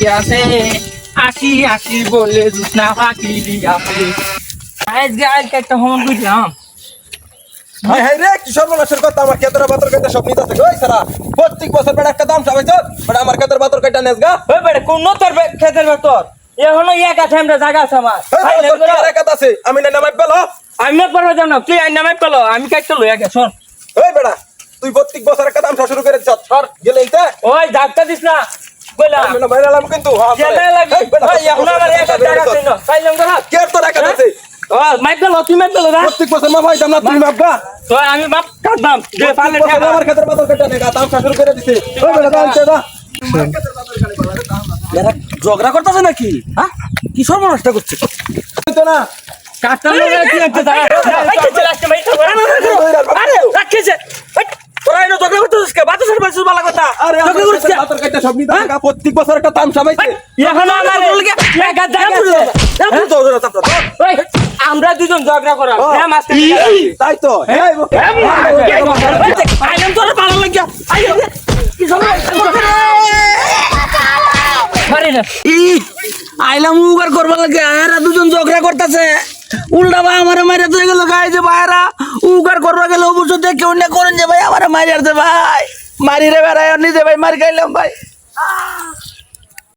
আছে আসি আসি বলে জুসনা ফাঁকি দিয়াছে আজকে একটা হোম বুঝলাম হাই হাই রে কি সর্বনাশের কথা আমার কেতরা বাতর কাটা সব নিতে আছে ওই সারা প্রত্যেক বছর বেড়া একটা দাম সবাই চল বেড়া আমার কেতরা বাতর কাটা নেস গা ওই বেড়ে কোন তোর খেতের ভেতর এখনো এক আছে আমরা জায়গা আছে আমার একাত আছে আমি না নামাই পেলো আমি না পারবো জানো তুই আইন নামে পেলো আমি কাটতে লই আগে শোন ওই বেড়া তুই প্রত্যেক বছর একটা দাম শুরু করে দিছ সর গেলে ইনতে ওই ডাক্তার দিস না কইলাম আমি না বাইরালাম কিন্তু যেতে লাগি ভাই এখন আমার এক জায়গা আছে না কাইলাম গলা কে তোর একাত আছে ও মাইক পেলো তুই মাইক পেলো না প্রত্যেক বছর মা ভাইতাম না তুমি মাপগা তো আমি বাপ কাটলাম যে পারলে আমার কেতরা বাতর কাটা নেগা দাম শুরু করে দিছে ওই বেড়া দাম চে দা এরা ঝগড়া করতেছে নাকি হ্যাঁ কি সর্বনাশটা করছে তো না কাটলাম কি হচ্ছে দাঁড়া চলে আসছে ভাই আরে রাখিছে তোরা এনে ঝগড়া করতেছিস কে বাতাসের বাতাস বলা কথা আরে ঝগড়া করছিস কে বাতর কাটা সব নিতে থাকা প্রত্যেক বছর একটা দাম সবাইছে এখন আমার এক জায়গা আছে ওই আমরা দুজন ঝগড়া করা হ্যাঁ মাস্টার তাই তো হ্যাঁ আইলাম তোর ভালো লাগিয়া আইলাম কি ঝগড়া পারি না আইলাম উগার করবা লাগে এরা দুজন ঝগড়া করতেছে উল্টা ভাই আমারে মাইরা তুই গেল গাই যে ভাইরা উগার করবা গেল অবশ্য দেখে অন্য করেন যে ভাই আমারে মাইরা দে ভাই মারি রে বেড়ায় নিজে ভাই মারি খাইলাম ভাই